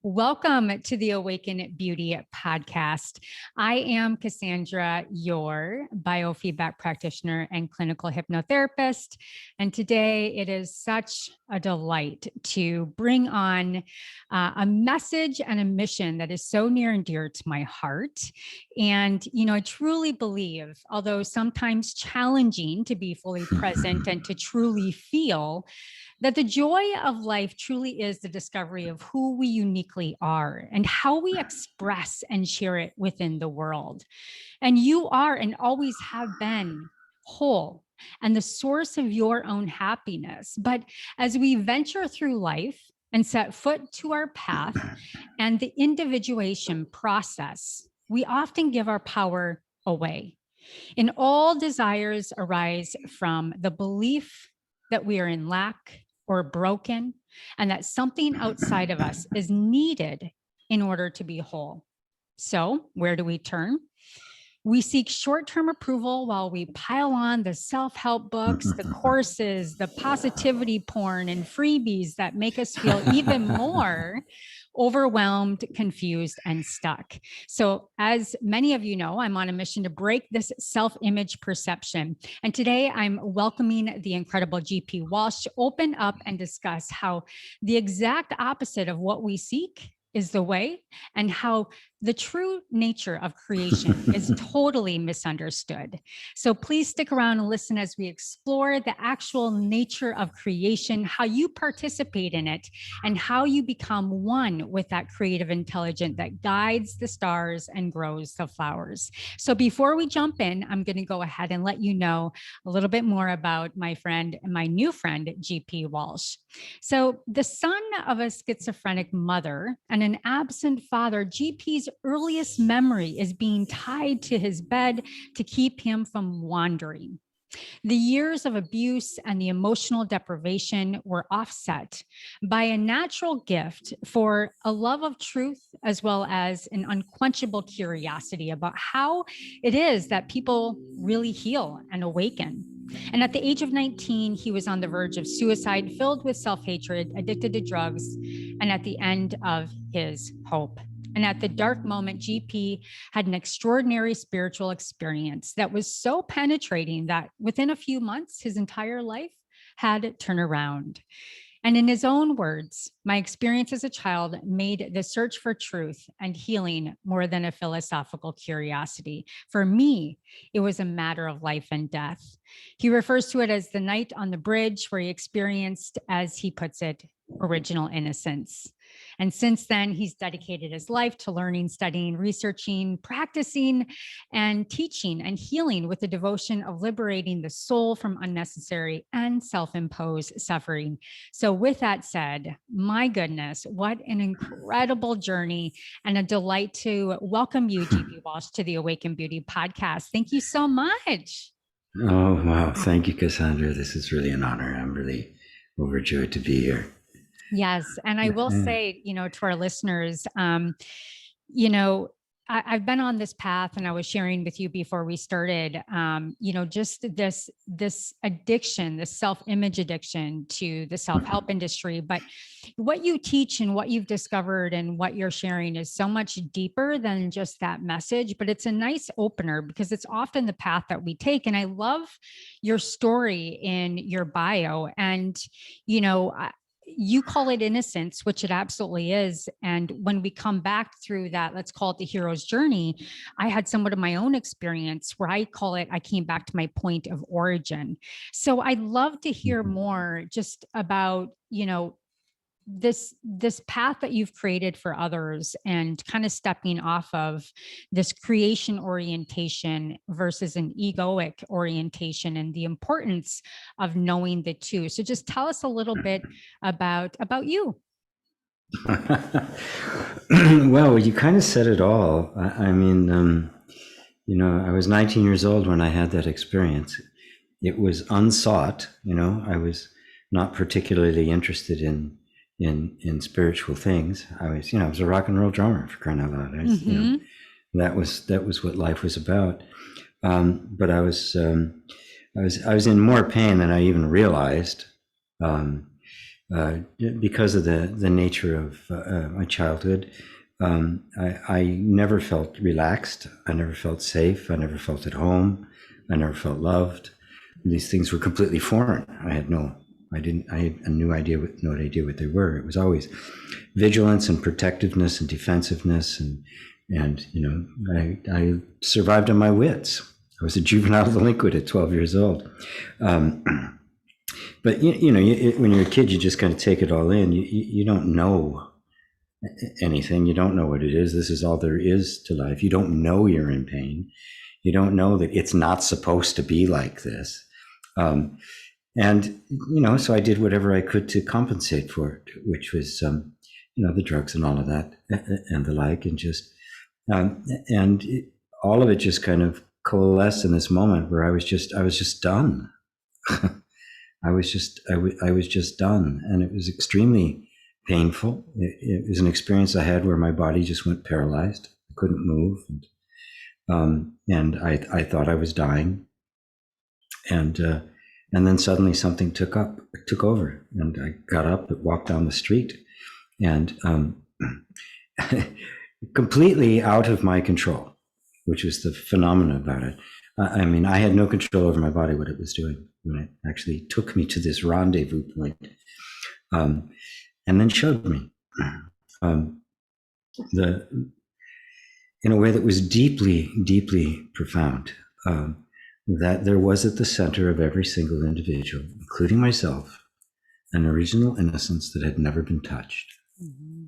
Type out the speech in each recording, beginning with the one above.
Welcome to the Awaken Beauty podcast. I am Cassandra, your biofeedback practitioner and clinical hypnotherapist. And today it is such a delight to bring on a message and a mission that is so near and dear to my heart. And, I truly believe, although sometimes challenging to be fully present and to truly feel, that the joy of life truly is the discovery of who we uniquely are and how we express and share it within the world. And you are and always have been whole and the source of your own happiness. But as we venture through life and set foot to our path and the individuation process, we often give our power away. And all desires arise from the belief that we are in lack or broken, and that something outside of us is needed in order to be whole. So, where do we turn? We seek short-term approval while we pile on the self-help books, the courses, the positivity porn, and freebies that make us feel even more overwhelmed, confused, and stuck. So as many of you know, I'm on a mission to break this self-image perception. And today I'm welcoming the incredible GP Walsh to open up and discuss how the exact opposite of what we seek is the way, and how the true nature of creation is totally misunderstood. So please stick around and listen as we explore the actual nature of creation, how you participate in it, and how you become one with that creative intelligence that guides the stars and grows the flowers. So before we jump in, I'm going to go ahead and let you know a little bit more about my friend, my new friend, GP Walsh. So the son of a schizophrenic mother and an absent father, GP's earliest memory is being tied to his bed to keep him from wandering. The years of abuse and the emotional deprivation were offset by a natural gift for a love of truth, as well as an unquenchable curiosity about how it is that people really heal and awaken. And at the age of 19, he was on the verge of suicide, filled with self-hatred, addicted to drugs, and at the end of his hope. And at the dark moment, GP had an extraordinary spiritual experience that was so penetrating that within a few months, his entire life had turned around. And in his own words, my experience as a child made the search for truth and healing more than a philosophical curiosity. For me, it was a matter of life and death. He refers to it as the night on the bridge, where he experienced, as he puts it, original innocence. And since then, he's dedicated his life to learning, studying, researching, practicing, and teaching and healing with the devotion of liberating the soul from unnecessary and self-imposed suffering. So with that said, my goodness, what an incredible journey and a delight to welcome you, GP Walsh, to the Awaken Beauty podcast. Thank you so much. Oh, wow. Thank you, Cassandra. This is really an honor. I'm really overjoyed to be here. Yes. And I will say, to our listeners, I've been on this path, and I was sharing with you before we started, just this addiction, this self-image addiction to the self-help industry. But what you teach and what you've discovered and what you're sharing is so much deeper than just that message, but it's a nice opener because it's often the path that we take. And I love your story in your bio. And, you call it innocence, which it absolutely is. And when we come back through that, let's call it the hero's journey, I had somewhat of my own experience where I call it, I came back to my point of origin. So I'd love to hear more just about, this path that you've created for others and kind of stepping off of this creation orientation versus an egoic orientation and the importance of knowing the two. So just tell us a little bit about you. Well, you kind of said it all. I was 19 years old when I had that experience. It was unsought. I was not particularly interested in spiritual things. I was a rock and roll drummer, for crying out loud. That was what life was about. But I was in more pain than I even realized. because of the nature of my childhood. I never felt relaxed. I never felt safe. I never felt at home. I never felt loved. These things were completely foreign. I had no idea what they were. It was always vigilance and protectiveness and defensiveness, and I survived on my wits. I was a juvenile delinquent at 12 years old. But when you're a kid, you just kind of take it all in. You don't know anything. You don't know what it is. This is all there is to life. You don't know you're in pain. You don't know that it's not supposed to be like this. And so I did whatever I could to compensate for it, which was the drugs and all of that and the like, and just all of it just kind of coalesced in this moment where I was just done. I was just done, and it was extremely painful. It was an experience I had where my body just went paralyzed. I couldn't move, and I thought I was dying, and then suddenly something took over, and I got up and walked down the street, and completely out of my control, which was the phenomena about it. I mean, I had no control over my body, what it was doing when it actually took me to this rendezvous point, and then showed me in a way that was deeply, deeply profound, that there was at the center of every single individual, including myself, an original innocence that had never been touched. Mm-hmm.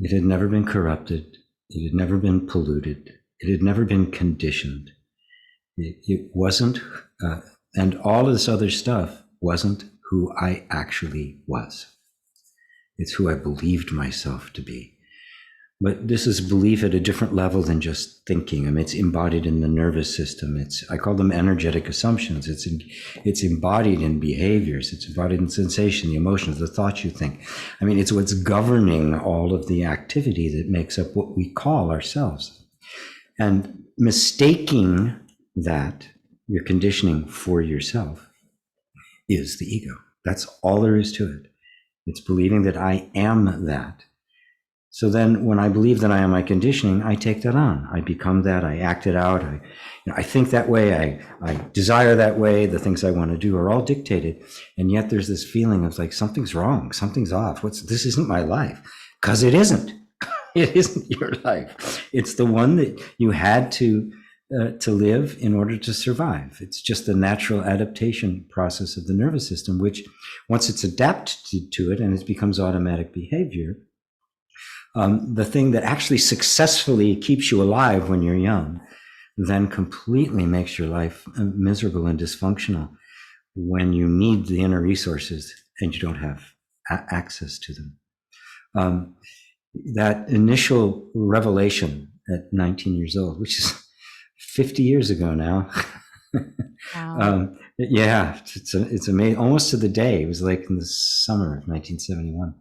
It had never been corrupted. It had never been polluted. It had never been conditioned. It wasn't, and all of this other stuff wasn't who I actually was. It's who I believed myself to be. But this is belief at a different level than just thinking. I mean, it's embodied in the nervous system. I call them energetic assumptions. It's embodied in behaviors. It's embodied in sensation, the emotions, the thoughts you think. I mean, it's what's governing all of the activity that makes up what we call ourselves. And mistaking that your conditioning for yourself is the ego. That's all there is to it. It's believing that I am that. So then when I believe that I am my conditioning, I take that on. I become that. I act it out. I think that way. I desire that way. The things I want to do are all dictated. And yet there's this feeling of like, something's wrong. Something's off. This isn't my life. Because it isn't. It isn't your life. It's the one that you had to live in order to survive. It's just the natural adaptation process of the nervous system, which once it's adapted to it and it becomes automatic behavior, the thing that actually successfully keeps you alive when you're young then completely makes your life miserable and dysfunctional when you need the inner resources and you don't have access to them. That initial revelation at 19 years old, which is 50 years ago now. Wow. Yeah, it's amazing. Almost to the day. It was like in the summer of 1971.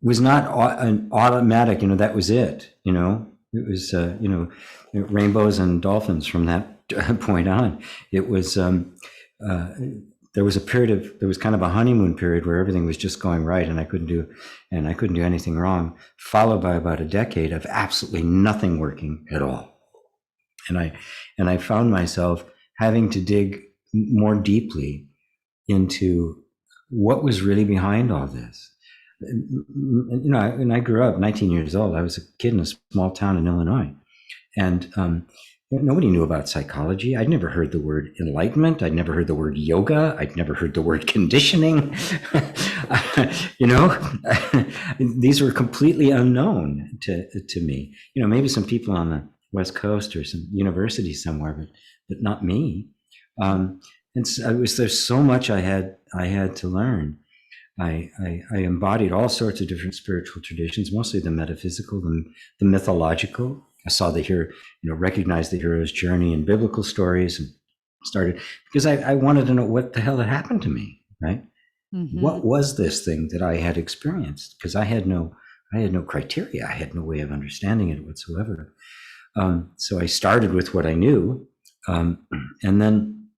Was not an automatic, that was it. It was, rainbows and dolphins from that point on. It was, there was kind of a honeymoon period where everything was just going right and I couldn't do anything wrong, followed by about a decade of absolutely nothing working at all. And I found myself having to dig more deeply into what was really behind all this. When I grew up 19 years old, I was a kid in a small town in Illinois, and nobody knew about psychology. I'd never heard the word enlightenment. I'd never heard the word yoga. I'd never heard the word conditioning. These were completely unknown to me. Maybe some people on the West Coast or some university somewhere, but not me. And so there's so much I had to learn. I embodied all sorts of different spiritual traditions, mostly the metaphysical, the mythological. I saw recognized the hero's journey in biblical stories, and started because I wanted to know what the hell had happened to me, right? Mm-hmm. What was this thing that I had experienced? Because I had no criteria. I had no way of understanding it whatsoever. So I started with what I knew, and then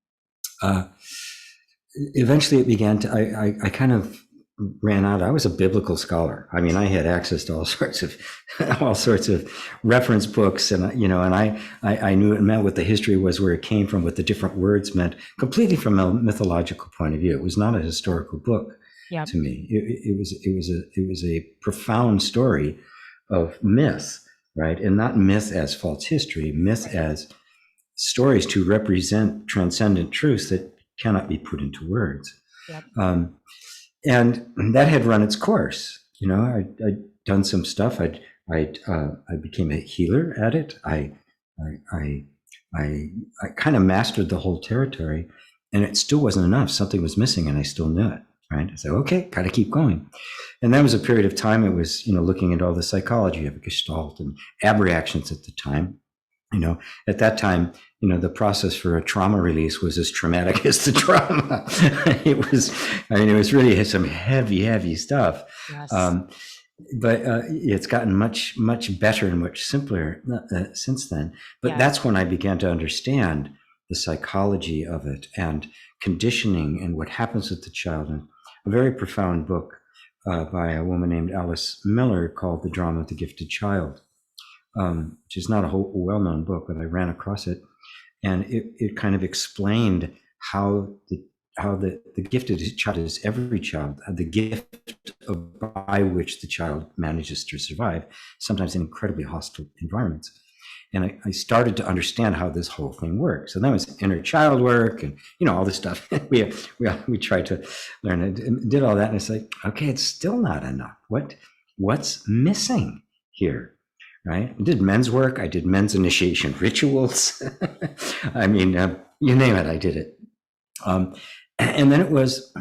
Eventually it began to, I kind of ran out. I was a biblical scholar. I mean, I had access to all sorts of reference books, and I knew it meant what the history was, where it came from, what the different words meant, completely from a mythological point of view. It was not a historical book to me. It was a profound story of myth, right? And not myth as false history, myth as stories to represent transcendent truths that cannot be put into words. And that had run its course. I'd done some stuff. I became a healer at it. I kind of mastered the whole territory, and it still wasn't enough. Something was missing, and I still knew it. Right? I said, okay, got to keep going. And that was a period of time. It was, looking at all the psychology of Gestalt and abreactions at the time. At that time, the process for a trauma release was as traumatic as the trauma. It was really some heavy stuff. Yes. But it's gotten much, much better and much simpler since then. But that's when I began to understand the psychology of it and conditioning and what happens with the child. And a very profound book by a woman named Alice Miller called The Drama of the Gifted Child. Which is not a well-known book, but I ran across it, and it kind of explained how the gifted child is every child, the gift by which the child manages to survive, sometimes in incredibly hostile environments. And I started to understand how this whole thing works. And that was inner child work and all this stuff. we tried to learn it and did all that, and it's like, okay, it's still not enough. What's missing here? Right? I did men's work. I did men's initiation rituals. I mean, you name it, I did it. And then it was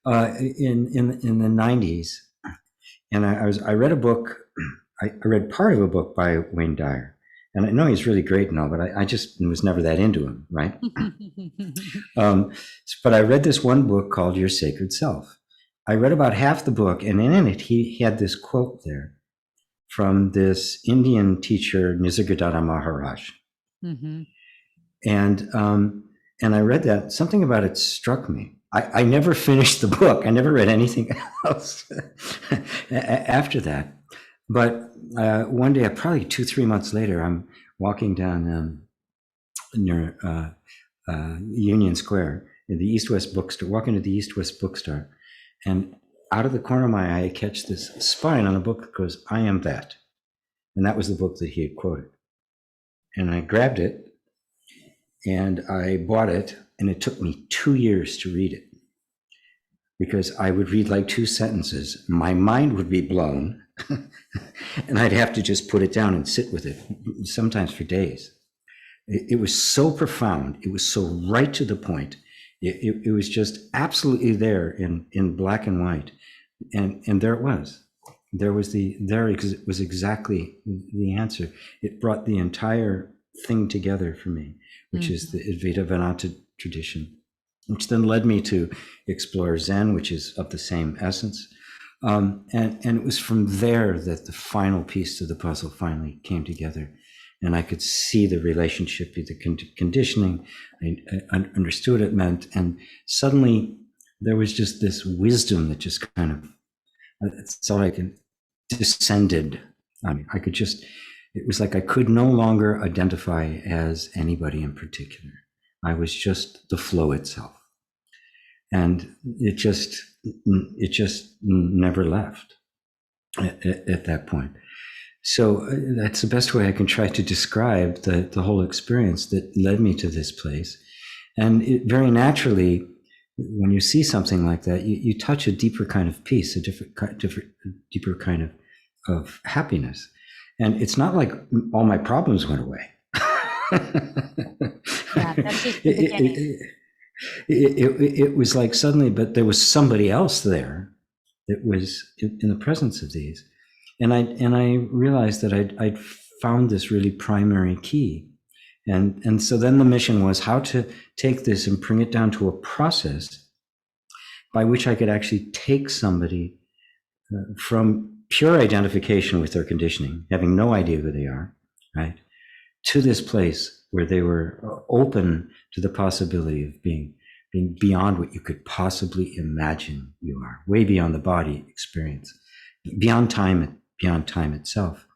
in the 90s, and I read a book. I read part of a book by Wayne Dyer, and I know he's really great and all, but I just was never that into him, right? But I read this one book called Your Sacred Self. I read about half the book, and in it he had this quote there from this Indian teacher, Nisargadatta Maharaj. Mm-hmm. And I read that. Something about it struck me. I never finished the book. I never read anything else after that. But one day, probably 2-3 months later, I'm walking down near Union Square in the East-West bookstore, walking to the East-West bookstore, and out of the corner of my eye, I catch this spine on a book that goes, I Am That. And that was the book that he had quoted. And I grabbed it and I bought it, and it took me 2 years to read it, because I would read like 2 sentences. My mind would be blown and I'd have to just put it down and sit with it, sometimes for days. It was so profound. It was so right to the point. It was just absolutely there in black and white. And there it was. There was exactly the answer. It brought the entire thing together for me, which is the Advaita Vedanta tradition, which then led me to explore Zen, which is of the same essence. And it was from there that the final piece to the puzzle finally came together. And I could see the relationship with the conditioning. I understood what it meant. And suddenly there was just this wisdom that just kind of, it's all I can, descended. I mean, it was like I could no longer identify as anybody in particular. I was just the flow itself. And it just never left at that point. So that's the best way I can try to describe the whole experience that led me to this place. And it, very naturally, when you see something like that, you touch a deeper kind of peace, a deeper kind of happiness. And it's not like all my problems went away. Yeah, that's just the beginning. It was like suddenly, but there was somebody else there that was in the presence of these. And I realized that I'd found this really primary key. And so then the mission was how to take this and bring it down to a process by which I could actually take somebody from pure identification with their conditioning, having no idea who they are, right, to this place where they were open to the possibility of being being beyond what you could possibly imagine you are, way beyond the body experience, beyond time itself.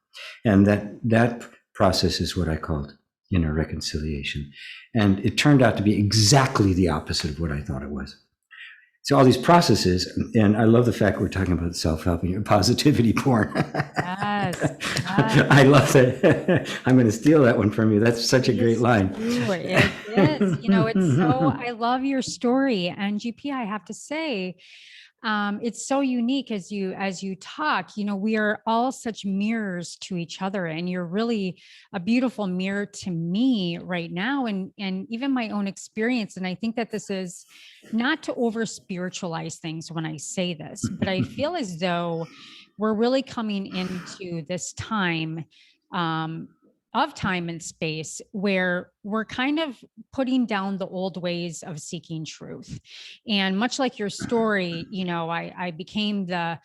And that process is what I called inner reconciliation. And it turned out to be exactly the opposite of what I thought it was. So all these processes, and I love the fact we're talking about self-help and positivity porn. Yes. I love that. I'm going to steal that one from you. That's such a great line. It is. It's so, I love your story. And GP, I have to say, it's so unique as you talk. We are all such mirrors to each other, and you're really a beautiful mirror to me right now, and even my own experience. And I think that this is not to over spiritualize things when I say this, but I feel as though we're really coming into this time of time and space where we're kind of putting down the old ways of seeking truth. And much like your story, I became the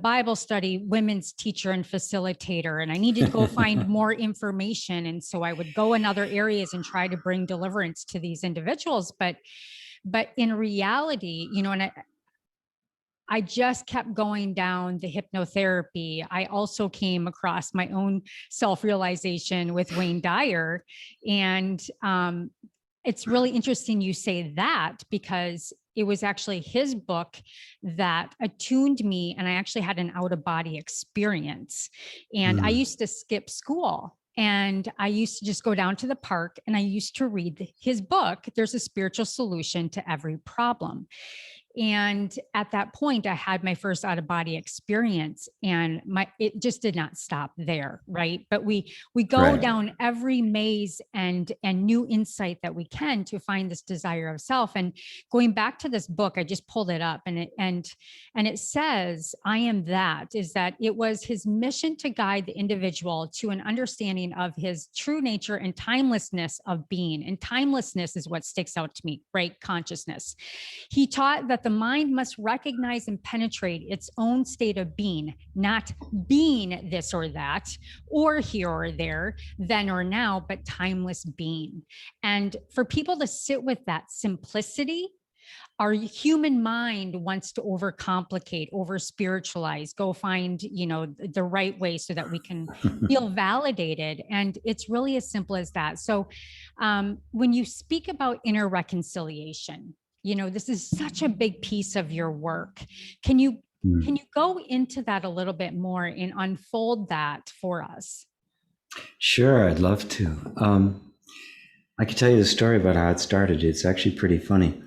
Bible study women's teacher and facilitator, and I needed to go find more information. And so I would go in other areas and try to bring deliverance to these individuals. But in reality, and I just kept going down the hypnotherapy. I also came across my own self-realization with Wayne Dyer. And it's really interesting you say that, because it was actually his book that attuned me, and I actually had an out-of-body experience. And I used to skip school. And I used to just go down to the park and I used to read his book. There's a spiritual solution to every problem. And at that point, I had my first out of body experience, and it just did not stop there, right? But we go down every maze and new insight that we can to find this desire of self. And going back to this book, I just pulled it up, and it says, "I am that," is that it was his mission to guide the individual to an understanding of his true nature and timelessness of being. And timelessness is what sticks out to me, right? Consciousness. He taught that the mind must recognize and penetrate its own state of being, not being this or that, or here or there, then or now, but timeless being. And for people to sit with that simplicity, our human mind wants to overcomplicate, over spiritualize, go find, the right way so that we can feel validated. And it's really as simple as that. So when you speak about inner reconciliation, this is such a big piece of your work. Can you go into that a little bit more and unfold that for us? Sure, I'd love to. I could tell you the story about how it started. It's actually pretty funny.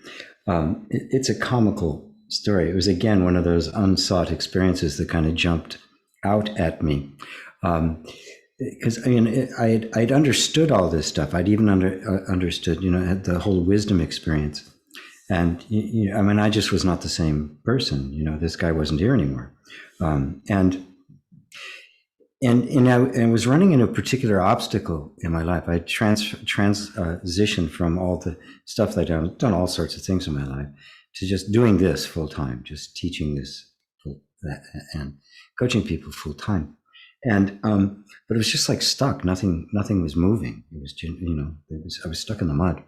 It's a comical story. It was, again, one of those unsought experiences that kind of jumped out at me. Because I'd understood all this stuff. I'd even understood, had the whole wisdom experience. And, I just was not the same person. This guy wasn't here anymore. And I was running into a particular obstacle in my life. I had transitioned from all the stuff that I'd done all sorts of things in my life to just doing this full time, just teaching this and coaching people full time. And but it was just like stuck. Nothing was moving. It was I was stuck in the mud.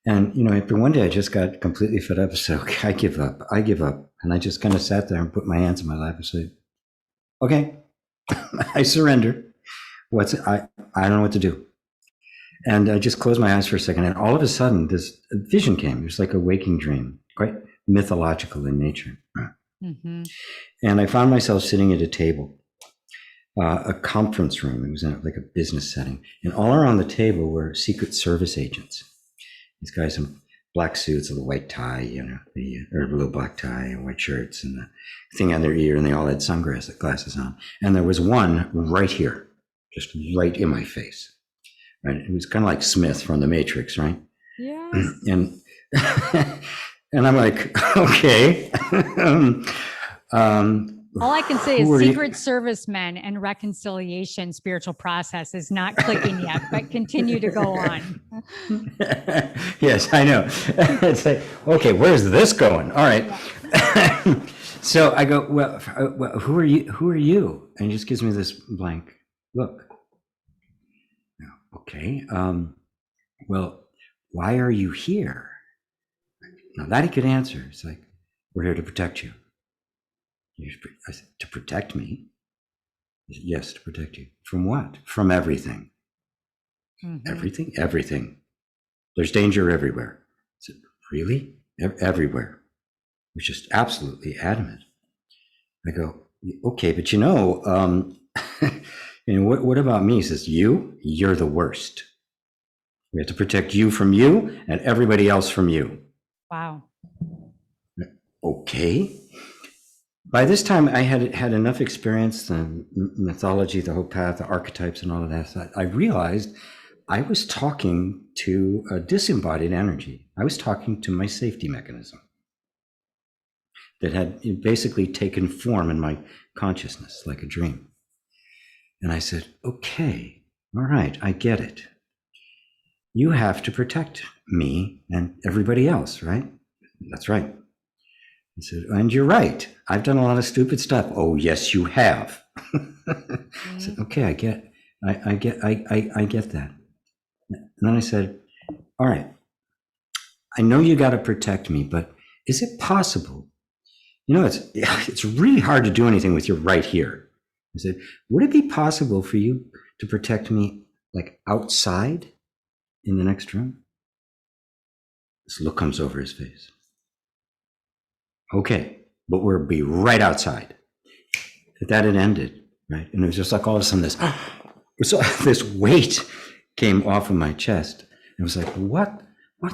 And but one day I just got completely fed up. So okay, I give up. And I just kind of sat there and put my hands in my lap and said, "Okay, I surrender. I don't know what to do." And I just closed my eyes for a second, and all of a sudden this vision came. It was like a waking dream, quite mythological in nature. Mm-hmm. And I found myself sitting at a table, a conference room. It was in like a business setting, and all around the table were Secret Service agents. These guys in black suits with a white tie, or blue black tie and white shirts and the thing on their ear, and they all had sunglasses on. And there was one right here, just right in my face. Right, it was kind of like Smith from The Matrix, right? Yeah. And and I'm like, okay. All I can say is Secret Service men and reconciliation spiritual process is not clicking yet, but continue to go on. Yes, I know. It's like, okay, where's this going? All right. Yeah. So I go, well, who are you? Who are you? And he just gives me this blank look. Okay. Well, why are you here? Now that he could answer. It's like, we're here to protect you. I said, to protect me? He said, yes, to protect you. From what? From everything. Everything? Everything. There's danger everywhere. I said, really? Everywhere. He was just absolutely adamant. I go, okay, but what about me? He says, you're the worst. We have to protect you from you and everybody else from you. Wow. Okay. By this time, I had enough experience, the mythology, the whole path, the archetypes, and all of that. So I realized I was talking to a disembodied energy. I was talking to my safety mechanism that had basically taken form in my consciousness like a dream. And I said, okay, all right, I get it. You have to protect me and everybody else, right? That's right. He said, and you're right. I've done a lot of stupid stuff. Oh, yes, you have. I said, okay, I get that. And then I said, all right, I know you got to protect me, but is it possible? It's really hard to do anything with your right here. I said, would it be possible for you to protect me like outside in the next room? This look comes over his face. Okay, but we'll be right outside. That had ended, right? And it was just like all of a sudden this weight came off of my chest. It was like, what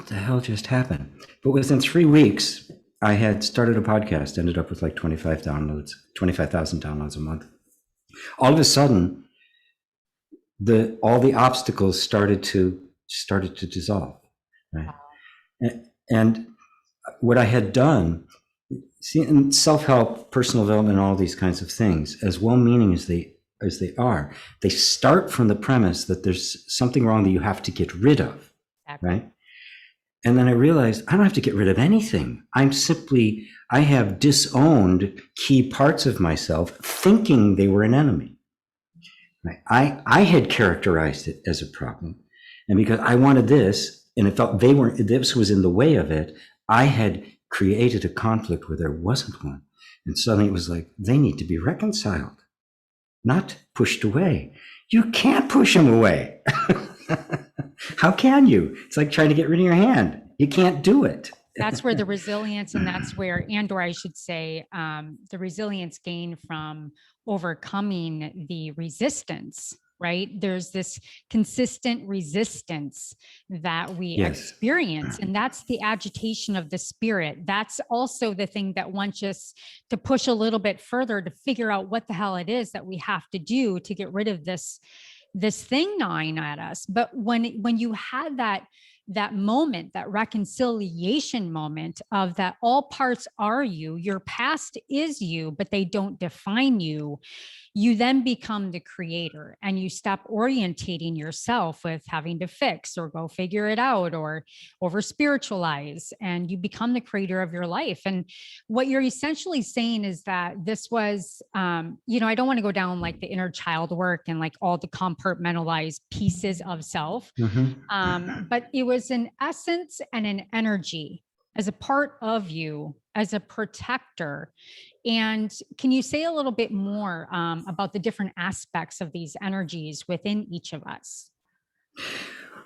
the hell just happened? But within 3 weeks, I had started a podcast, ended up with like 25,000 downloads a month. All of a sudden, all the obstacles started to dissolve, right? And what I had done, see, in self-help, personal development, all these kinds of things, as well-meaning as they are, they start from the premise that there's something wrong that you have to get rid of, right? And then I realized I don't have to get rid of anything. I have disowned key parts of myself thinking they were an enemy. Right? I had characterized it as a problem. And because I wanted this, and it felt this was in the way of it, I had created a conflict where there wasn't one. And suddenly it was like, they need to be reconciled, not pushed away. You can't push them away. How can you? It's like trying to get rid of your hand. You can't do it. That's where the resilience, and or I should say, the resilience gained from overcoming the resistance, right? There's this consistent resistance that we experience, and that's the agitation of the spirit. That's also the thing that wants us to push a little bit further to figure out what the hell it is that we have to do to get rid of this thing gnawing at us. But when you had that moment, that reconciliation moment of that all parts are you, your past is you, but they don't define you, you then become the creator, and you stop orientating yourself with having to fix or go figure it out or over spiritualize, and you become the creator of your life. And what you're essentially saying is that this was, I don't want to go down like the inner child work and like all the compartmentalized pieces of self, but it was an essence and an energy as a part of you, as a protector. And can you say a little bit more about the different aspects of these energies within each of us?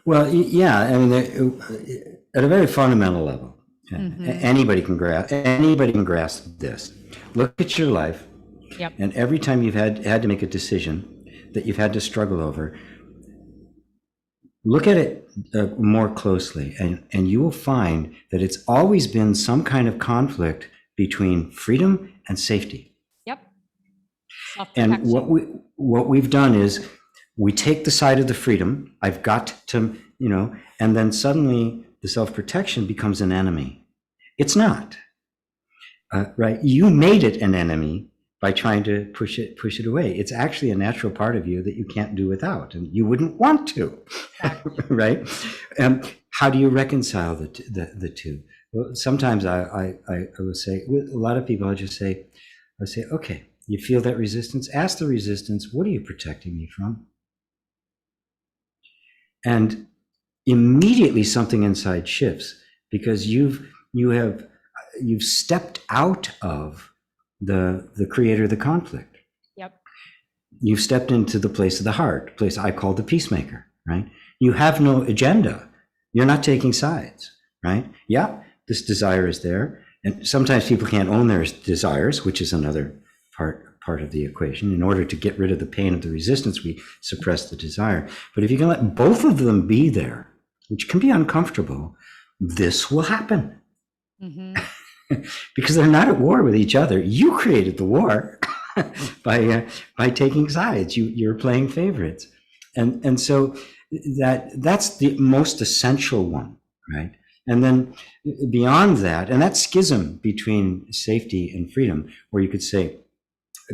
Well, yeah, I mean, at a very fundamental level, anybody can grasp this. Look at your life, and every time you've had to make a decision that you've had to struggle over, look at it more closely, and you will find that it's always been some kind of conflict between freedom and safety. And what we've done is we take the side of the freedom. I've got to, and then suddenly the self-protection becomes an enemy. It's not, right? You made it an enemy by trying to push it away. It's actually a natural part of you that you can't do without, and you wouldn't want to, right? How do you reconcile the two? Well, sometimes I will say, with a lot of people, I say, okay, you feel that resistance? Ask the resistance, what are you protecting me from? And immediately something inside shifts, because you've you've stepped out of the creator of the conflict. Yep. You've stepped into the place of the heart, place I call the peacemaker, right? You have no agenda. You're not taking sides, right? Yeah, this desire is there. And sometimes people can't own their desires, which is another part of the equation. In order to get rid of the pain of the resistance, we suppress the desire. But if you can let both of them be there, which can be uncomfortable, this will happen. Because they're not at war with each other. You created the war by taking sides. You're playing favorites, and so that's the most essential one, right? And then beyond that, and that schism between safety and freedom, where you could say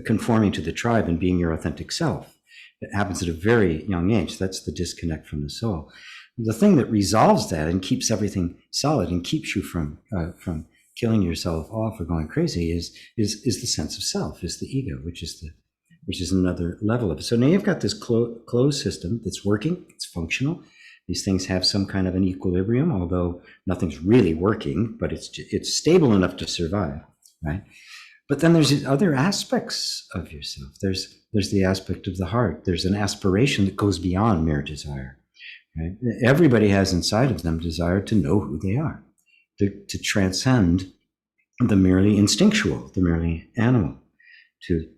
conforming to the tribe and being your authentic self, it happens at a very young age. That's the disconnect from the soul. The thing that resolves that and keeps everything solid and keeps you from killing yourself off or going crazy is the sense of self, is the ego, which is another level of it. So now you've got this closed system that's working, it's functional. These things have some kind of an equilibrium, although nothing's really working, but it's stable enough to survive, right? But then there's other aspects of yourself. There's the aspect of the heart. There's an aspiration that goes beyond mere desire, right? Everybody has inside of them desire to know who they are, to transcend the merely instinctual, the merely animal, to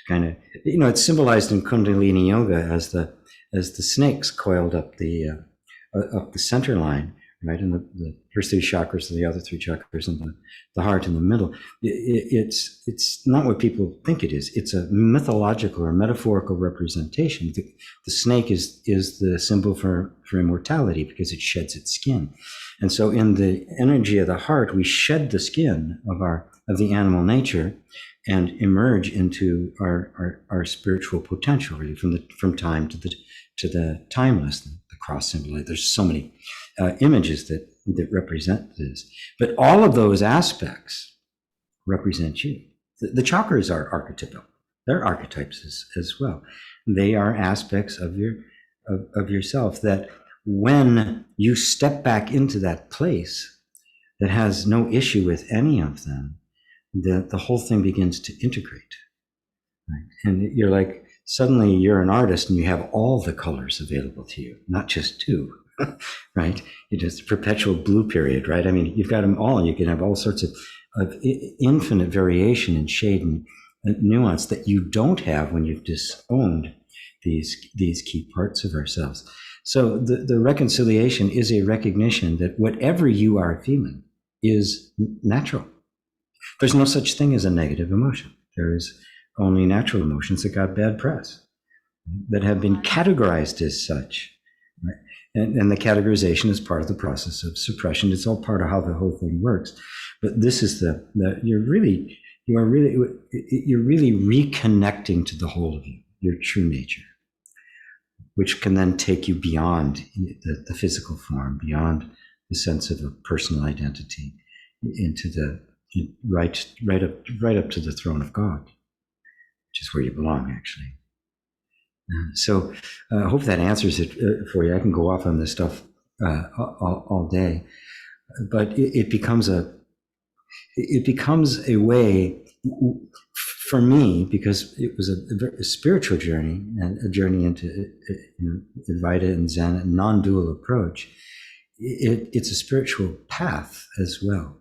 kind of, it's symbolized in Kundalini Yoga as the snakes coiled up the center line, right? And the first three chakras and the other three chakras and the heart in the middle. It's not what people think it is. It's a mythological or metaphorical representation. The snake is the symbol for immortality because it sheds its skin. And so in the energy of the heart, we shed the skin of the animal nature and emerge into our spiritual potential, really, from time to the timeless, the cross symbol. There's so many images that represent this, but all of those aspects represent you. The chakras are archetypal; they're archetypes as well. They are aspects of yourself that, when you step back into that place that has no issue with any of them, the whole thing begins to integrate, right? And you're like, suddenly you're an artist and you have all the colors available to you, not just two, right? You just perpetual blue period, right? I mean, you've got them all. You can have all sorts of infinite variation in shade and nuance that you don't have when you've disowned these key parts of ourselves. So the reconciliation is a recognition that whatever you are feeling is natural. There's no such thing as a negative emotion. There is only natural emotions that got bad press, that have been categorized as such. Right? And the categorization is part of the process of suppression. It's all part of how the whole thing works. But this is you're really reconnecting to the whole of you, your true nature, which can then take you beyond the physical form, beyond the sense of a personal identity, into right up to the throne of God, which is where you belong, actually. So I hope that answers it for you. I can go off on this stuff all day, but it becomes a way for me, because it was a spiritual journey and a journey into Advaita and Zen, a non-dual approach. It's a spiritual path as well.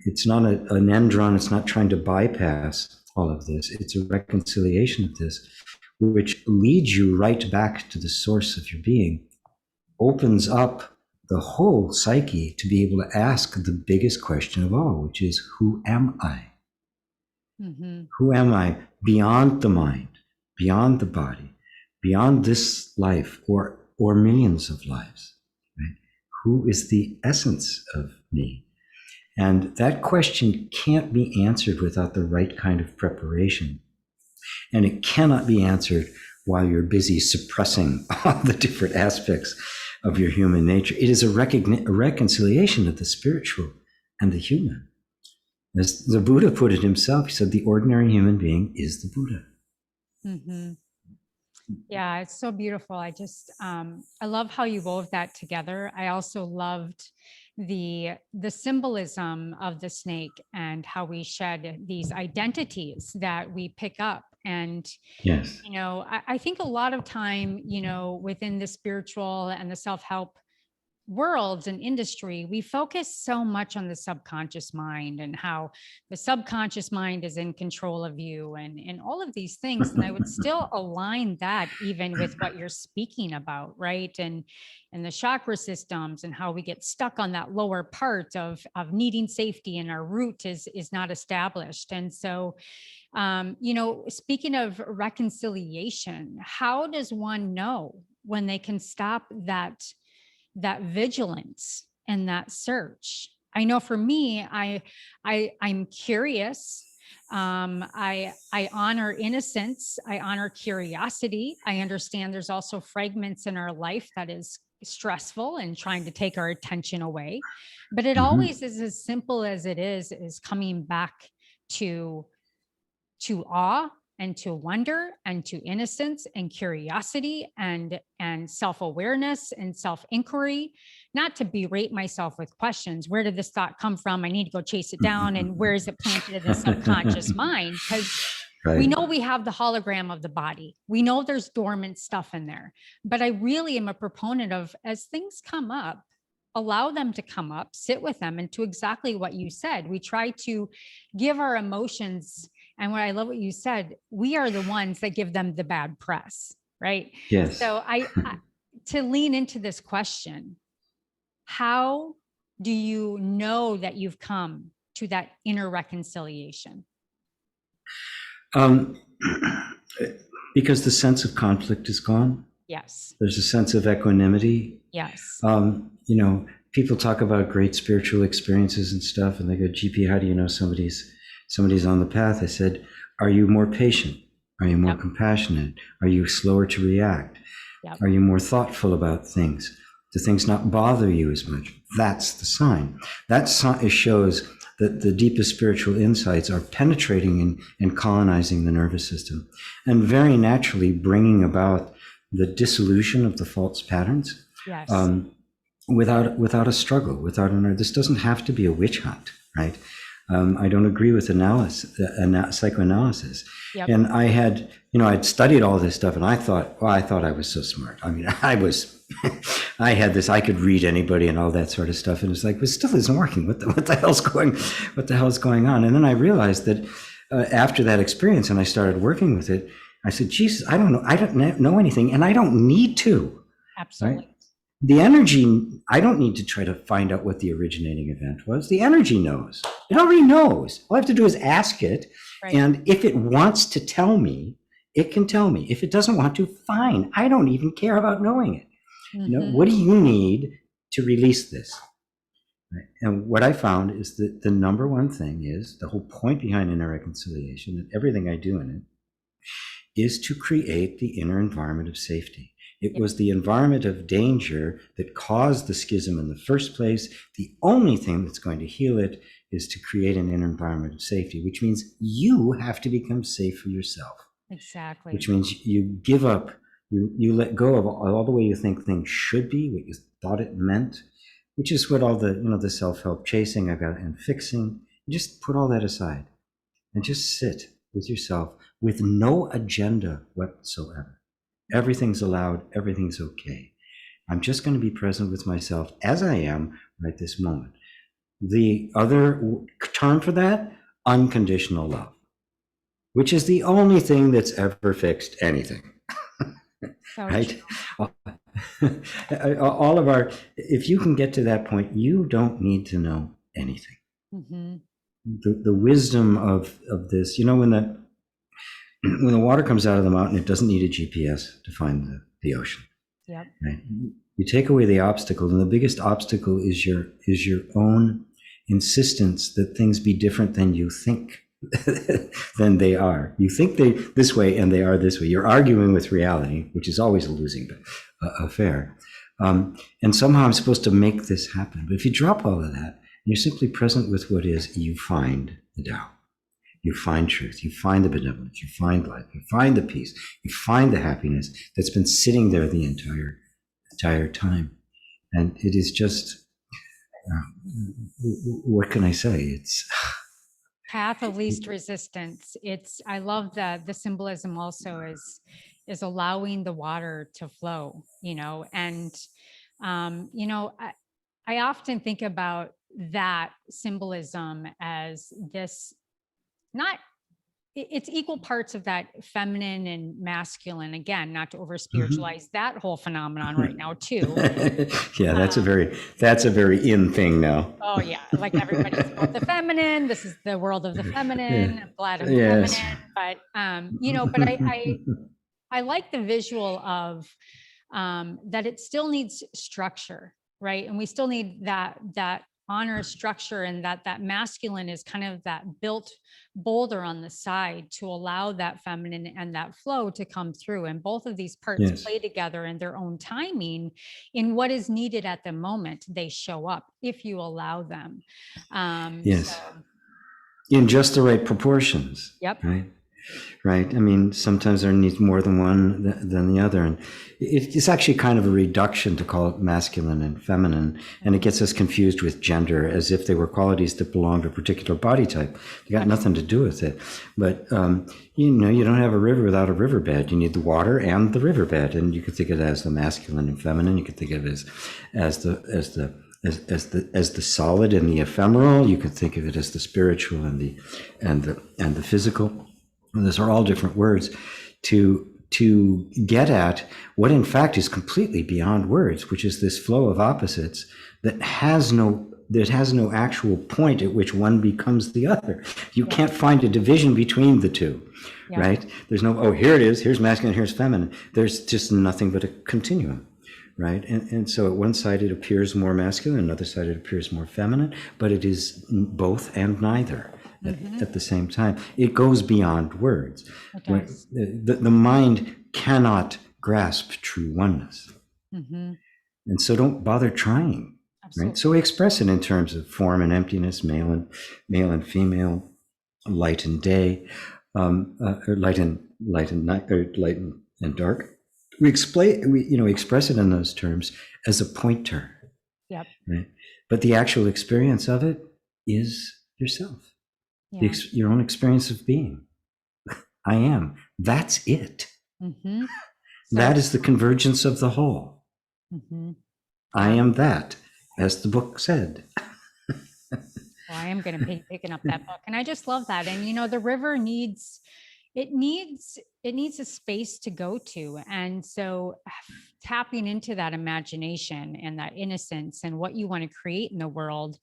It's not an end run. It's not trying to bypass all of this. It's a reconciliation of this, which leads you right back to the source of your being, opens up the whole psyche to be able to ask the biggest question of all, which is, who am I? Mm-hmm. Who am I beyond the mind, beyond the body, beyond this life or millions of lives? Right? Who is the essence of me? And that question can't be answered without the right kind of preparation. And it cannot be answered while you're busy suppressing all the different aspects of your human nature. It is a reconciliation of the spiritual and the human. As the Buddha put it himself, he said, the ordinary human being is the Buddha. Mm-hmm. Yeah, it's so beautiful. I love how you wove that together. I also loved the symbolism of the snake and how we shed these identities that we pick up. And Yes. I think a lot of time, within the spiritual and the self-help worlds and industry, we focus so much on the subconscious mind and how the subconscious mind is in control of you and all of these things. And I would still align that even with what you're speaking about, right? And the chakra systems and how we get stuck on that lower part of needing safety and our root is not established. And so speaking of reconciliation, how does one know when they can stop that vigilance and that search? I know for me, I'm curious. I honor innocence. I honor curiosity. I understand there's also fragments in our life that is stressful and trying to take our attention away. But it always is as simple as it is coming back to awe and to wonder and to innocence and curiosity and self-awareness and self-inquiry, not to berate myself with questions. Where did this thought come from? I need to go chase it down. And where is it planted in the subconscious mind? Because we know we have the hologram of the body. We know there's dormant stuff in there. But I really am a proponent of, as things come up, allow them to come up, sit with them. And to exactly what you said, we try to give our emotions. And what I love what you said, we are the ones that give them the bad press, right? Yes. So I to lean into this question, how do you know that you've come to that inner reconciliation? Because the sense of conflict is gone. Yes. There's a sense of equanimity. Yes. People talk about great spiritual experiences and stuff, and they go, GP, how do you know somebody's on the path? I said, are you more patient? Are you more compassionate? Are you slower to react? Are you more thoughtful about things? Do things not bother you as much? That's the sign. That shows that the deepest spiritual insights are penetrating and colonizing the nervous system, and very naturally bringing about the dissolution of the false patterns. Yes. Without a struggle, this doesn't have to be a witch hunt, right? I don't agree with psychoanalysis. Yep. And I had, I'd studied all this stuff, and I thought I was so smart. I mean, I had this, I could read anybody and all that sort of stuff. And it's like, it still isn't working. What the hell's going on? And then I realized that after that experience, and I started working with it, I said, Jesus, I don't know anything, and I don't need to. Absolutely. Right? The energy, I don't need to try to find out what the originating event was. The energy knows. It already knows. All I have to do is ask it. Right. And if it wants to tell me, it can tell me. If it doesn't want to, fine. I don't even care about knowing it. What do you need to release this? Right? And what I found is that the number one thing is, the whole point behind inner reconciliation and everything I do in it is to create the inner environment of safety. It was the environment of danger that caused the schism in the first place. The only thing that's going to heal it is to create an inner environment of safety, which means you have to become safe for yourself. Exactly. Which means you give up, you let go of all the way you think things should be, what you thought it meant, which is what all the, the self-help chasing and fixing, you just put all that aside and just sit with yourself with no agenda whatsoever. Everything's allowed. Everything's okay. I'm just going to be present with myself as I am right this moment. The other term for that, unconditional love, which is the only thing that's ever fixed anything. So right? All of if you can get to that point, you don't need to know anything. Mm-hmm. The wisdom of this, when the water comes out of the mountain, it doesn't need a GPS to find the ocean. Yep. Right? You take away the obstacle, and the biggest obstacle is your own insistence that things be different than you think than they are. You think they this way, and they are this way. You're arguing with reality, which is always a losing affair. And somehow I'm supposed to make this happen. But if you drop all of that, and you're simply present with what is, you find the Tao. You find truth, you find the benevolence, you find life, you find the peace, you find the happiness that's been sitting there the entire time. And it is just, what can I say? It's Path of least resistance. I love that the symbolism also is allowing the water to flow, and I often think about that symbolism as this, not it's equal parts of that feminine and masculine, again, not to over spiritualize that whole phenomenon right now too. Yeah, that's a very in thing now. Oh yeah, like everybody's about the feminine. This is the world of the feminine. Yeah. I'm glad I'm Yes. feminine, but but I like the visual of that it still needs structure, right? And we still need that honor structure, and that masculine is kind of that built boulder on the side to allow that feminine and that flow to come through. And both of these parts Yes. play together in their own timing. In what is needed at the moment, they show up if you allow them. Yes. So, In just the right proportions. yep. Right. I mean, sometimes there needs more than one than the other. And it's actually kind of a reduction to call it masculine and feminine. And it gets us confused with gender as if they were qualities that belong to a particular body type. They got nothing to do with it. But, you don't have a river without a riverbed. You need the water and the riverbed. And you could think of it as the masculine and feminine. You could think of it as the solid and the ephemeral. You could think of it as the spiritual and the physical. And those are all different words to get at what in fact is completely beyond words, which is this flow of opposites that has no actual point at which one becomes the other. You can't find a division between the two, right? There's no, here it is, here's masculine, here's feminine. There's just nothing but a continuum. Right. And so at one side it appears more masculine, another side it appears more feminine, but it is both and neither. At the same time, it goes beyond words. The mind cannot grasp true oneness, and so don't bother trying. Absolutely. Right. So we express it in terms of form and emptiness, male and female, light and day, or light and night, or light and dark. We express it in those terms as a pointer. Yep. Right. But the actual experience of it is yourself. Yeah. Your own experience of being. I am. That's it. So that is the convergence of the whole. I am that, as the book said. Well, I am going to be picking up that book, and I just love that. And the river needs a space to go to, and so tapping into that imagination and that innocence and what you want to create in the world.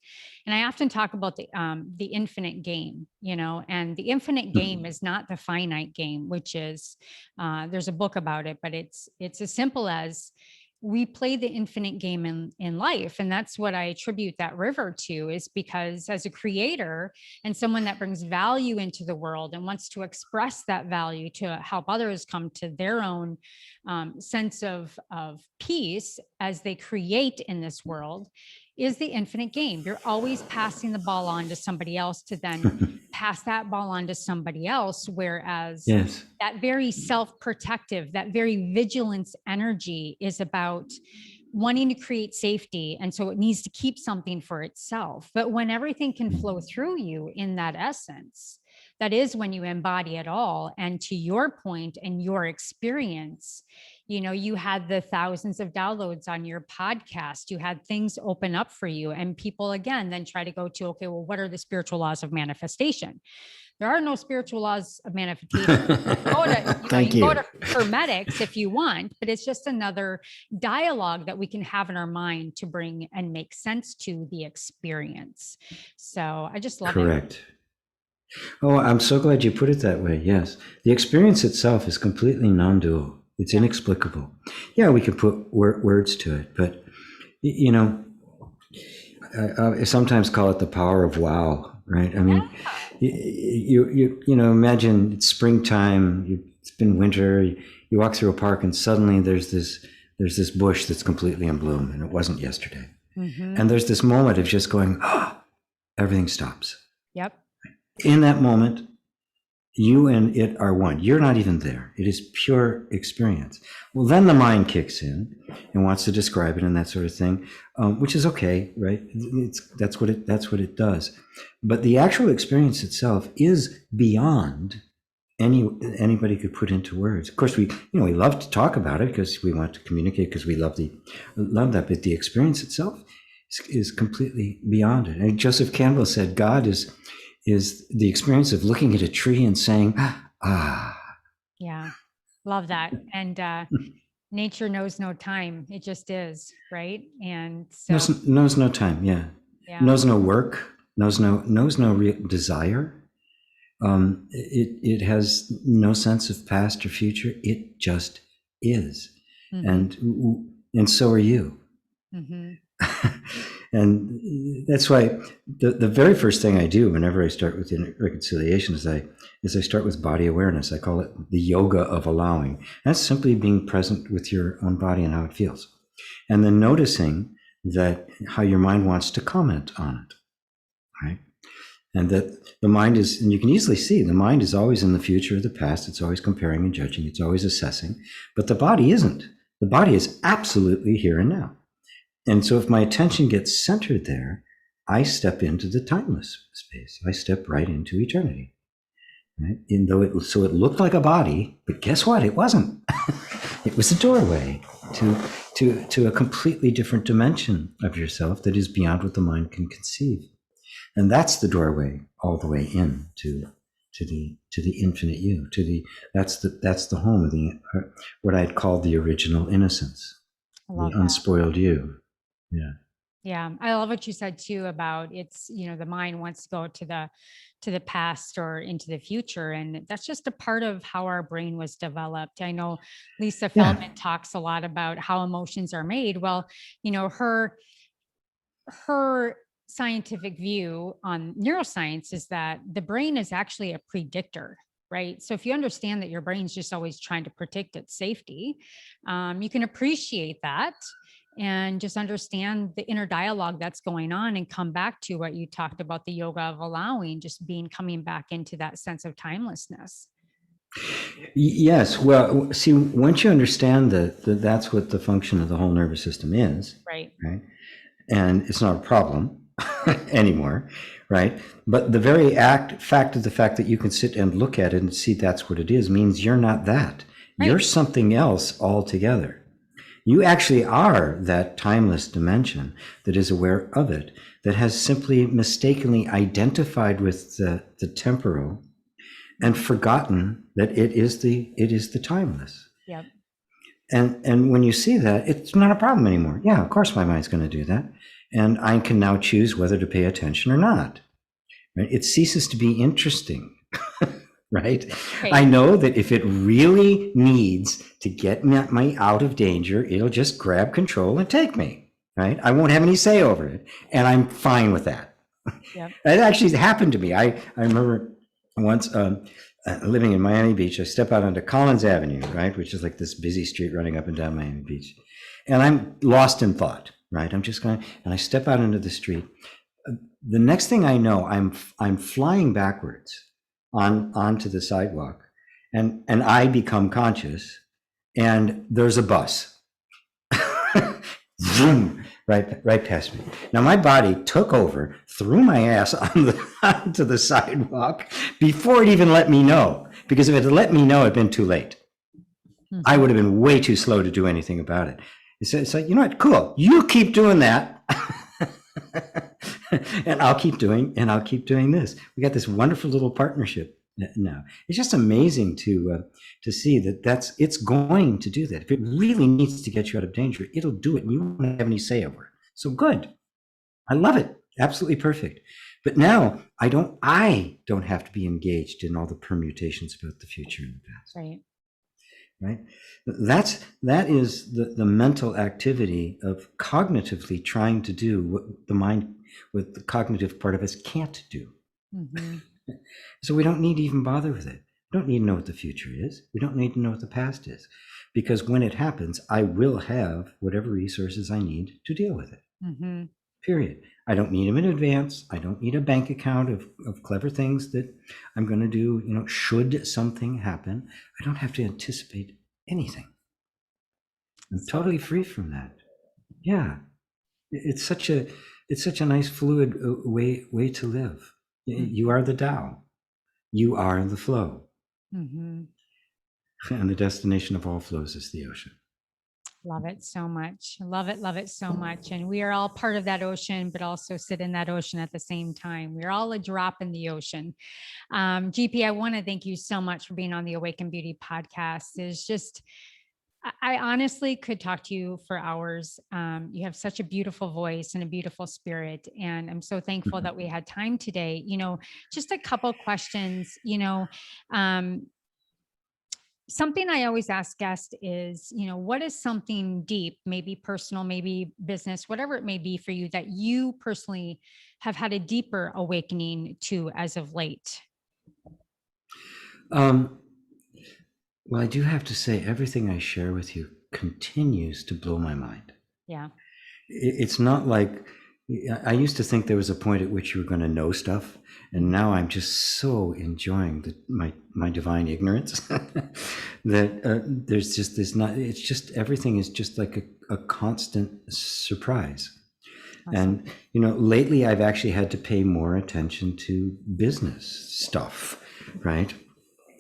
And I often talk about the infinite game, and the infinite game is not the finite game, which is there's a book about it, but it's as simple as we play the infinite game in life. And that's what I attribute that river to, is because as a creator and someone that brings value into the world and wants to express that value to help others come to their own sense of peace as they create in this world, is the infinite game. You're always passing the ball on to somebody else to then pass that ball on to somebody else. Whereas that very self-protective, that very vigilance energy is about wanting to create safety. And so it needs to keep something for itself. But when everything can flow through you in that essence, that is when you embody it all. And to your point and your experience, you had the thousands of downloads on your podcast, you had things open up for you, and people again then try to go to, okay, well, what are the spiritual laws of manifestation? There are no spiritual laws of manifestation. You go to Hermetics if you want, but it's just another dialogue that we can have in our mind to bring and make sense to the experience. So I just love it. Correct. Oh, I'm so glad you put it that way. Yes. The experience itself is completely non-dual. It's inexplicable. Yeah, we can put words to it, but, I sometimes call it the power of wow, right? I mean, you imagine it's springtime, it's been winter, you walk through a park and suddenly there's this bush that's completely in bloom and it wasn't yesterday. And there's this moment of just going, everything stops. Yep. In that moment, You and it are one. You're not even there. It is pure experience. Well, then the mind kicks in and wants to describe it and that sort of thing, which is okay, right? That's what it does. But the actual experience itself is beyond anybody could put into words. Of course, we love to talk about it because we want to communicate, because we love that. But the experience itself is completely beyond it. And Joseph Campbell said, God is the experience of looking at a tree and saying, ah. Yeah, love that. And nature knows no time. It just is, right? And so knows no time. Yeah. Knows no work. Knows no real desire. It has no sense of past or future. It just is. Mm-hmm. And so are you. Mm-hmm. And that's why the very first thing I do whenever I start with reconciliation is I start with body awareness. I call it the yoga of allowing. That's simply being present with your own body and how it feels. And then noticing that how your mind wants to comment on it, right? And that the mind is, and you can easily see, the mind is always in the future or the past. It's always comparing and judging. It's always assessing. But the body isn't. The body is absolutely here and now. And so if my attention gets centered there, I step into the timeless space. I step right into eternity. Right? And though it looked like a body, but guess what? It wasn't. It was a doorway to a completely different dimension of yourself that is beyond what the mind can conceive. And that's the doorway all the way in to the infinite you. That's the home of what I'd call the original innocence, the unspoiled you. Yeah. Yeah. I love what you said too about it's, the mind wants to go to the past or into the future. And that's just a part of how our brain was developed. I know Lisa Feldman talks a lot about how emotions are made. Well, her scientific view on neuroscience is that the brain is actually a predictor, right? So if you understand that your brain's just always trying to predict its safety, you can appreciate that and just understand the inner dialogue that's going on and come back to what you talked about, the yoga of allowing, just coming back into that sense of timelessness. Yes. Well, see, once you understand that that's what the function of the whole nervous system is, right? And it's not a problem anymore, right? But the very fact that you can sit and look at it and see that's what it is means you're not that. Right. You're something else altogether. You actually are that timeless dimension that is aware of it, that has simply mistakenly identified with the temporal and forgotten that it is the timeless. Yep. And when you see that, it's not a problem anymore. Yeah, of course my mind's going to do that. And I can now choose whether to pay attention or not. Right? It ceases to be interesting. Right? I know that if it really needs to get me out of danger, it'll just grab control and take me. Right? I won't have any say over it. And I'm fine with that. Yep. It actually happened to me. I remember once living in Miami Beach, I step out onto Collins Avenue, right, which is like this busy street running up and down Miami Beach. And I'm lost in thought, right? I'm just going, and I step out into the street. The next thing I know, I'm flying backwards onto the sidewalk, and I become conscious, and there's a bus. Zoom, right past me. Now my body took over, threw my ass onto the sidewalk before it even let me know. Because if it had let me know, it'd been too late. Mm-hmm. I would have been way too slow to do anything about it. It's like, you know what? Cool. You keep doing that. and I'll keep doing this. We got this wonderful little partnership now. It's just amazing to see that it's going to do that. If it really needs to get you out of danger, it'll do it, and you won't have any say over it. So good. I love it. Absolutely perfect. But now I don't have to be engaged in all the permutations about the future and the past. Right. That is the mental activity of cognitively trying to do what the mind, what the cognitive part of us can't do. Mm-hmm. So we don't need to even bother with it. We don't need to know what the future is. We don't need to know what the past is, because when it happens, I will have whatever resources I need to deal with it. Mm-hmm. period. I don't need them in advance. I don't need a bank account of clever things that I'm going to do, should something happen. I don't have to anticipate anything. I'm So totally free from that. Yeah. It's such a nice fluid way to live. You are the Tao. You are the flow. mm-hmm. And the destination of all flows is the ocean. Love it so much. Love it so much. And we are all part of that ocean, but also sit in that ocean at the same time. We're all a drop in the ocean. GP, I want to thank you so much for being on the Awaken Beauty podcast. It's just, I honestly could talk to you for hours. You have such a beautiful voice and a beautiful spirit. And I'm so thankful that we had time today. Just a couple questions, something I always ask guests is, what is something deep, maybe personal, maybe business, whatever it may be for you, that you personally have had a deeper awakening to as of late? Well, I do have to say, everything I share with you continues to blow my mind. Yeah. It's not like, I used to think there was a point at which you were going to know stuff, and now I'm just so enjoying my divine ignorance that there's just this it's just, everything is just like a constant surprise. Awesome. And lately I've actually had to pay more attention to business stuff, right?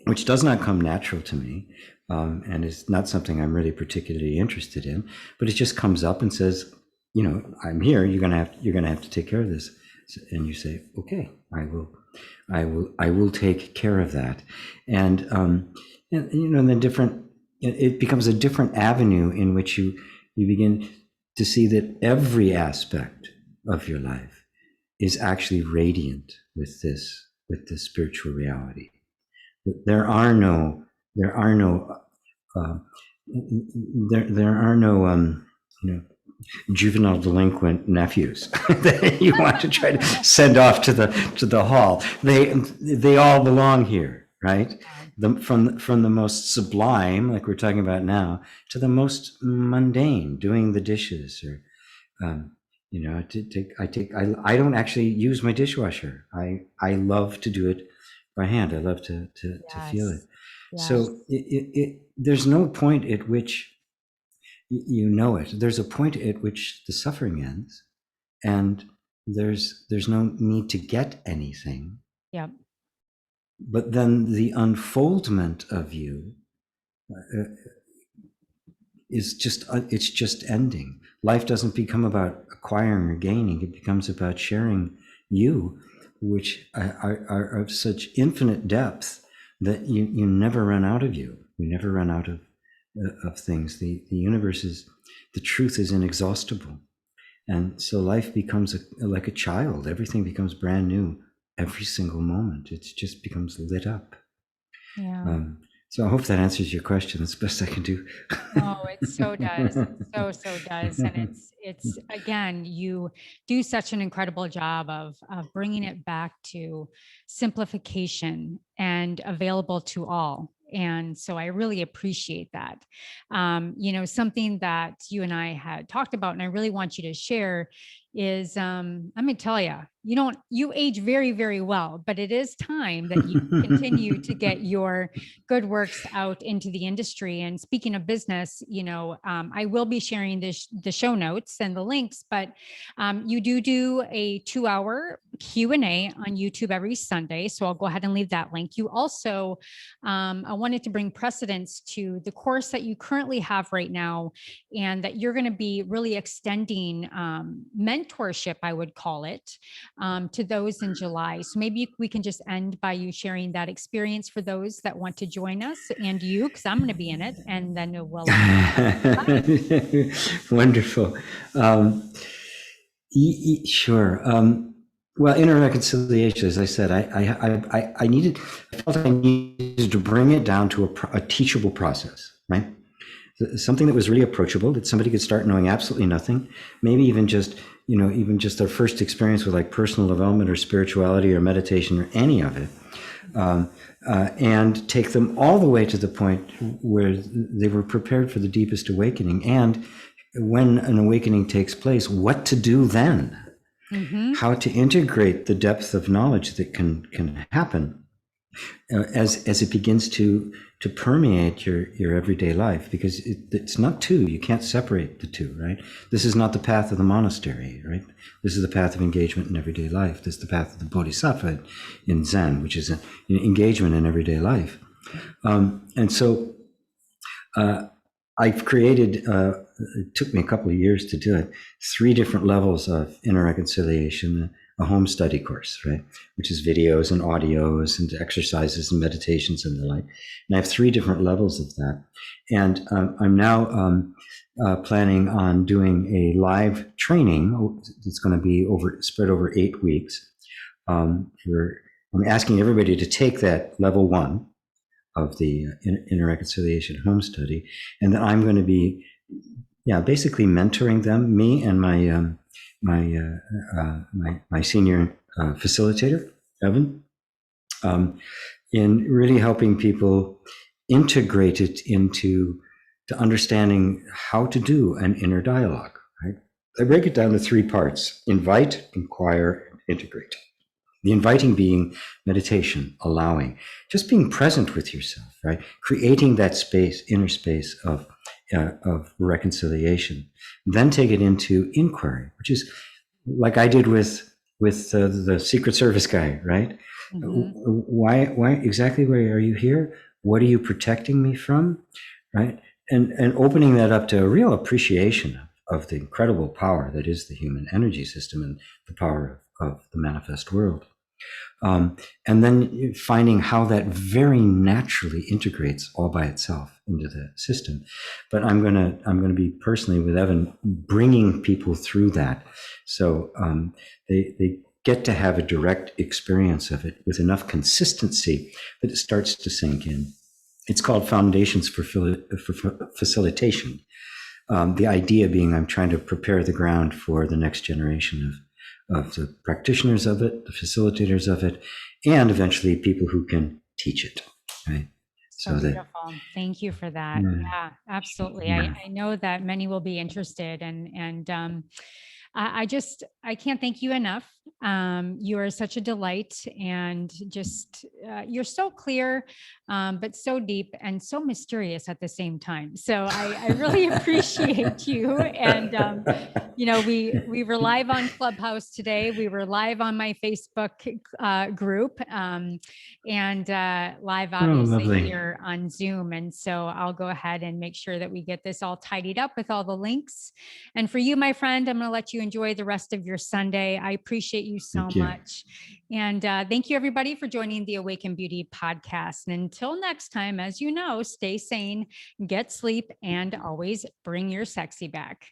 Which does not come natural to me, and is not something I'm really particularly interested in. But it just comes up and says, I'm here. You're gonna have to take care of this. And you say, okay, I will take care of that. And then it becomes a different avenue in which you begin to see that every aspect of your life is actually radiant with this spiritual reality. There are no juvenile delinquent nephews that you want to try to send off to the hall. They all belong here, right? From the most sublime, like we're talking about now, to the most mundane, doing the dishes, or I don't actually use my dishwasher. I love to do it by hand. I love to feel it. Yes. So there's no point at which it. There's a point at which the suffering ends, and there's no need to get anything. Yep. But then the unfoldment of you is just ending. Life doesn't become about acquiring or gaining. It becomes about sharing you, which are of such infinite depth that you never run out of you. You never run out of things. The universe the truth is inexhaustible. And so life becomes like a child. Everything becomes brand new every single moment. It just becomes lit up. Yeah. So I hope that answers your question. That's the best I can do. Oh, it so does. It so does. And it's again, you do such an incredible job of bringing it back to simplification and available to all. And so I really appreciate that. Something that you and I had talked about, and I really want you to share is, I'm going to tell you, you age very, very well, but it is time that you continue to get your good works out into the industry. And speaking of business, I will be sharing the show notes and the links, but you do a 2-hour Q&A on YouTube every Sunday. So I'll go ahead and leave that link. You also, I wanted to bring precedence to the course that you currently have right now, and that you're going to be really extending mentorship, I would call it, to those in July. So maybe we can just end by you sharing that experience for those that want to join us, and you, because I'm going to be in it, and then we'll. Wonderful. Sure. Well, inner reconciliation, as I said, I felt I needed to bring it down to a teachable process, right? Something that was really approachable, that somebody could start knowing absolutely nothing, maybe even just their first experience with like personal development or spirituality or meditation or any of it, and take them all the way to the point where they were prepared for the deepest awakening. And when an awakening takes place, what to do then, how to integrate the depth of knowledge that can happen as it begins to permeate your everyday life, because it's not two. You can't separate the two, right? This is not the path of the monastery, right? This is the path of engagement in everyday life. This is the path of the bodhisattva in Zen, which is an engagement in everyday life. And so I've created, it took me a couple of years to do it, 3 different levels of inner reconciliation, a home study course, right? Which is videos and audios and exercises and meditations and the like. And I have 3 different levels of that. And I'm now planning on doing a live training. It's going to be spread over 8 weeks. I'm asking everybody to take that level 1 of the inner reconciliation home study, and then I'm going to be, basically mentoring them, me and my my senior facilitator, Evan, in really helping people integrate it into understanding how to do an inner dialogue. Right? I break it down to 3 parts: invite, inquire, and integrate. The inviting being meditation, allowing, just being present with yourself, right? Creating that space, inner space of reconciliation. Then take it into inquiry, which is like I did with the Secret Service guy, right? Why exactly? Why are you here? What are you protecting me from, right? And opening that up to a real appreciation of the incredible power that is the human energy system and the power of the manifest world. And then finding how that very naturally integrates all by itself into the system. But I'm gonna be personally with Evan bringing people through that, so they get to have a direct experience of it with enough consistency that it starts to sink in. It's called Foundations for Facilitation. The idea being I'm trying to prepare the ground for the next generation of the practitioners of it, the facilitators of it, and eventually people who can teach it, right? So beautiful. Thank you for that. Yeah, absolutely. Yeah. I know that many will be interested, and I can't thank you enough. You are such a delight, and just you're so clear, but so deep and so mysterious at the same time. So I really appreciate you. And we were live on Clubhouse today. We were live on my Facebook group, and live obviously here on Zoom. And so I'll go ahead and make sure that we get this all tidied up with all the links. And for you, my friend, I'm going to let you enjoy the rest of your Sunday. I appreciate you so much. And thank you, everybody, for joining the Awaken Beauty podcast. And until next time, as you know, stay sane, get sleep, and always bring your sexy back.